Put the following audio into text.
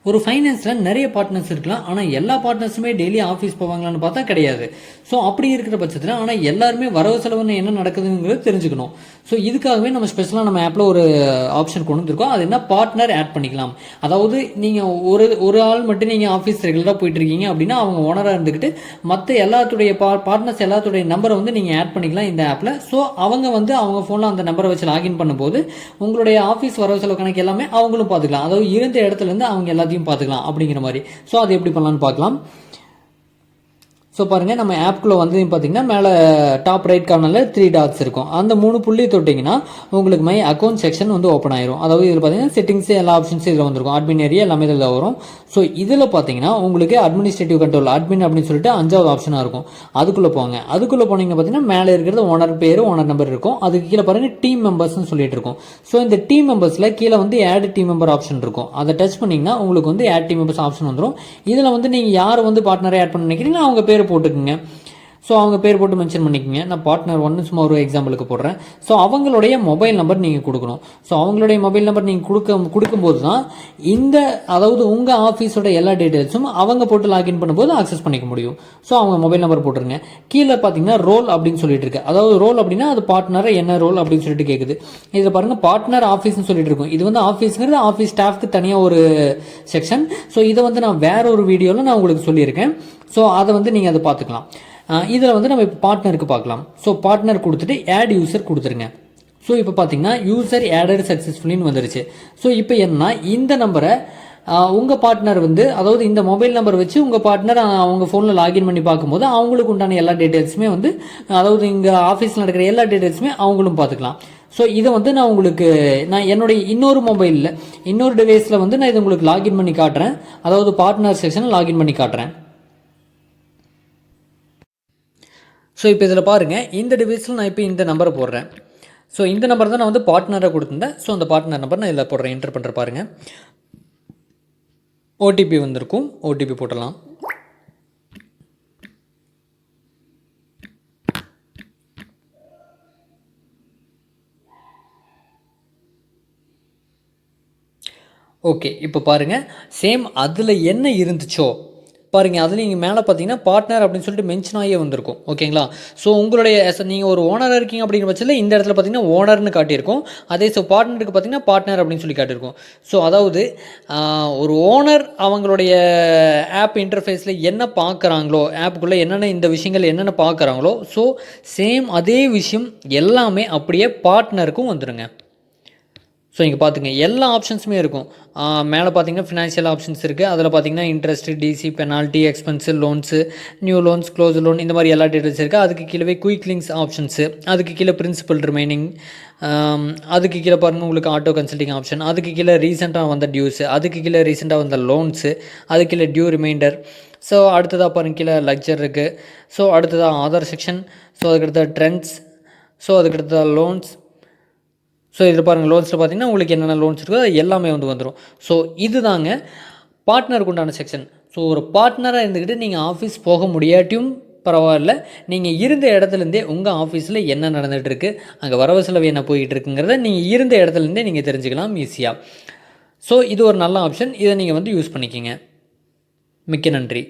ஒரு ஃபைனான்ஸில் நிறைய பார்ட்னர்ஸ் இருக்கலாம், ஆனால் எல்லா பார்ட்னர்ஸுமே டெய்லி ஆஃபீஸ் போவாங்களான்னு பார்த்தா கிடையாது. ஸோ அப்படி இருக்கிற பட்சத்தில் ஆனால் எல்லாருமே வரவு செலவுன்னு என்ன நடக்குதுங்கிறது தெரிஞ்சுக்கணும். ஸோ இதுக்காகவே நம்ம ஸ்பெஷலாக நம்ம ஆப்பில் ஒரு ஆப்ஷன் கொண்டு வந்துருக்கோம். அது என்ன, பார்ட்னர் ஆட் பண்ணிக்கலாம். அதாவது நீங்கள் ஒரு ஆள் மட்டும் நீங்கள் ஆஃபீஸ் ரெகுலராக போயிட்டு இருக்கீங்க அப்படின்னா அவங்க ஓனராக இருந்துக்கிட்டு மற்ற எல்லாத்துடைய பார்ட்னர்ஸ் எல்லாத்துடைய நம்பரை வந்து நீங்கள் ஆட் பண்ணிக்கலாம் இந்த ஆப்பில். ஸோ அவங்க வந்து அவங்க ஃபோனில் அந்த நம்பரை வச்சு லாகின் பண்ணும்போது உங்களுடைய ஆஃபீஸ் வரவு செலவு கணக்கு எல்லாமே அவங்களும் பார்த்துக்கலாம். அதாவது இருந்த இடத்துலேருந்து அவங்க எல்லாத்தையும் பார்த்துக்கலாம் அப்படிங்கிற மாதிரி. ஸோ அது எப்படி பண்ணலான்னு பார்க்கலாம். ஸோ பாருங்கள், நம்ம ஆப்குள்ளே வந்து பார்த்தீங்கன்னா மேலே டாப் ரைட் கார்னரில் 3 டாட்ஸ் இருக்கும். அந்த 3 புள்ளி தொட்டிங்கன்னா உங்களுக்கு மை அக்கௌண்ட் செக்ஷன் வந்து ஓப்பன் ஆயிரும். அதாவது இதில் பார்த்தீங்கன்னா செட்டிங்ஸ் எல்லா ஆப்ஷன்ஸும் இதில் வந்துருக்கும். அட்மின் ஏரியா எல்லாமே இதில் வரும். ஸோ இதில் பார்த்தீங்கன்னா உங்களுக்கு அட்மினிஸ்ட்ரேட்டிவ் கண்ட்ரோல் அட்மின் அப்படின்னு சொல்லிட்டு 5வது ஆப்ஷனாக இருக்கும். அதுக்குள்ளே போங்க. அதுக்குள்ளே போனீங்க பார்த்தீங்கன்னா மேலே இருக்கிறது ஓனர் பேர், ஓனர் நம்பர் இருக்கும். அதுக்கு கீழே பாருங்கள் டீம் மெம்பர்ஸ்னு சொல்லிட்டு இருக்கும். ஸோ இந்த டீம் மெம்பர்ஸில் கீழே வந்து ஆட் டீம் மெம்பர் ஆப்ஷன் இருக்கும். அதை டச் பண்ணிங்கன்னா உங்களுக்கு வந்து ஆட் டீம் மெம்பர்ஸ் ஆப்ஷன் வந்துடும். இதில் வந்து நீங்கள் யார் வந்து பார்ட்னரை ஆட் பண்ண நினைக்கிறீங்களோ அவங்க பேர் போட்டுக்குங்க. ஸோ அவங்க பேர் போட்டு மென்ஷன் பண்ணிக்கோங்க. நான் பார்ட்னர் 1 சும்மா ஒரு எக்ஸாம்பிளுக்கு போடுறேன். ஸோ அவங்களுடைய மொபைல் நம்பர் நீங்கள் கொடுக்கணும். ஸோ அவங்களுடைய மொபைல் நம்பர் நீங்கள் கொடுக்கும்போது தான் இந்த அதாவது உங்கள் ஆஃபீஸோட எல்லா டீட்டெயில்ஸும் அவங்க போட்டு லாகின் பண்ணும்போது அக்சஸ் பண்ணிக்க முடியும். ஸோ அவங்க மொபைல் நம்பர் போட்டுருங்க. கீழே பார்த்தீங்கன்னா ரோல் அப்படின்னு சொல்லிட்டு இருக்கு. அதாவது ரோல் அப்படின்னா அது பார்ட்னரை என்ன ரோல் அப்படின்னு சொல்லிட்டு கேட்குது. இதில் பாருங்கள் பார்ட்னர் ஆஃபீஸ்னு சொல்லிட்டு இருக்கும். இது வந்து ஆஃபீஸுங்கிறது ஆஃபீஸ் ஸ்டாஃப்க்கு தனியாக ஒரு செக்ஷன். ஸோ இதை வந்து நான் வேற ஒரு வீடியோவில் நான் உங்களுக்கு சொல்லியிருக்கேன். ஸோ அதை வந்து நீங்கள் அதை பார்த்துக்கலாம். இதில் வந்து நம்ம இப்போ பார்ட்னருக்கு பார்க்கலாம். ஸோ பார்ட்னர் கொடுத்துட்டு ஆட் யூசர் கொடுத்துருங்க. ஸோ இப்போ பார்த்தீங்கன்னா யூசர் ஆடட் சக்ஸஸ்ஃபுல்லின்னு வந்துருச்சு. ஸோ இப்போ என்னன்னா இந்த நம்பரை உங்கள் பார்ட்னர் வந்து அதாவது இந்த மொபைல் நம்பர் வச்சு உங்கள் பார்ட்னர் அவங்க ஃபோனில் லாகின் பண்ணி பார்க்கும்போது அவங்களுக்கு உண்டான எல்லா டீட்டெயில்ஸுமே வந்து அதாவது இங்கே ஆஃபீஸில் நடக்கிற எல்லா டீட்டெயில்ஸுமே அவங்களும் பார்த்துக்கலாம். ஸோ இதை வந்து நான் உங்களுக்கு என்னுடைய இன்னொரு மொபைலில் இன்னொரு டிவைஸில் வந்து நான் இதை உங்களுக்கு லாகின் பண்ணி காட்டுறேன். அதாவது பார்ட்னர் செக்ஷனை லாகின் பண்ணி காட்டுறேன். ஸோ இப்போ இதில் பாருங்கள், இந்த டிவைஸில் நான் இப்போ இந்த நம்பரை போடுறேன். ஸோ இந்த நம்பர் தான் நான் வந்து பார்ட்னரை கொடுத்துருந்தேன். ஸோ அந்த பார்ட்னர் நம்பர் நான் இதில் போடுறேன். என்டர் பண்ணுற பாருங்கள், ஓடிபி வந்திருக்கும். ஓடிபி போட்டலாம். ஓகே, இப்போ பாருங்கள் சேம் அதில் என்ன இருந்துச்சோ பாருங்கள், அதில் நீங்கள் மேலே பார்த்தீங்கன்னா பார்ட்னர் அப்படின்னு சொல்லிட்டு மென்ஷன் ஆகியே வந்திருக்கும். ஓகேங்களா? ஸோ உங்களுடைய நீங்கள் ஒரு ஓனராக இருக்கீங்க அப்படிங்கிற பட்சத்தில் இந்த இடத்துல பார்த்தீங்கன்னா ஓனர்னு காட்டியிருக்கும். அதே ஸோ பார்ட்னருக்கு பார்த்தீங்கன்னா பார்ட்னர் அப்படின்னு சொல்லி காட்டியிருக்கும். ஸோ அதாவது ஒரு ஓனர் அவங்களுடைய ஆப் இன்டர்ஃபேஸில் என்ன பார்க்குறாங்களோ, ஆப்புக்குள்ளே என்னென்ன இந்த விஷயங்கள் என்னென்ன பார்க்குறாங்களோ, ஸோ சேம் அதே விஷயம் எல்லாமே அப்படியே பார்ட்னருக்கும் வந்துடுங்க. ஸோ இங்கே பார்த்துங்க எல்லா ஆப்ஷன்ஸுமே இருக்கும். மேலே பார்த்தீங்கன்னா ஃபினான்ஷியல் ஆப்ஷன்ஸ் இருக்குது. அதில் பார்த்தீங்கன்னா interest, DC, penalty, expense, loans, new loans, close loan, இந்த மாதிரி எல்லா டீட்டெயில்ஸ் இருக்குது. அதுக்கு கீழே குயிக் லிங்க்ஸ் ஆப்ஷன்ஸு, அதுக்கு கீழே பிரின்சிபல் ரிமைனிங், அதுக்கு கீழே பாருங்கள் உங்களுக்கு ஆட்டோ கன்சல்டிங் ஆப்ஷன், அதுக்கு கீழே ரீசெண்டாக வந்த டியூஸு, அதுக்கு கீழே ரீசெண்டாக வந்த லோன்ஸு, அதுக்கு கீழே டியூ ரிமைண்டர். ஸோ அடுத்ததாக பாருங்கள் கீழே லக்சர் இருக்குது. ஸோ அடுத்ததாக ஆதார் செக்ஷன். ஸோ அதுக்கடுத்த ட்ரெண்ட்ஸ். ஸோ அதுக்கடுத்த லோன்ஸ். ஸோ இதில் பாருங்கள் லோன்ஸில் பார்த்தீங்கன்னா உங்களுக்கு என்னென்ன லோன்ஸ் இருக்கோ அது எல்லாமே வந்து வந்துடும். ஸோ இது தாங்க பார்ட்னருக்கு உண்டான செக்ஷன். ஸோ ஒரு பார்ட்னராக இருந்துக்கிட்டு நீங்கள் ஆஃபீஸ் போக முடியாட்டியும் பரவாயில்ல, நீங்கள் இருந்த இடத்துலேருந்தே உங்கள் ஆஃபீஸில் என்ன நடந்துகிட்ருக்கு, அங்கே வரவு செலவு என்ன போய்கிட்டு இருக்குங்கிறத நீங்கள் இருந்த இடத்துலேருந்தே நீங்கள் தெரிஞ்சுக்கலாம் ஈஸியாக. ஸோ இது ஒரு நல்ல ஆப்ஷன். இதை நீங்கள் வந்து யூஸ் பண்ணிக்கிங்க. மிக்க நன்றி.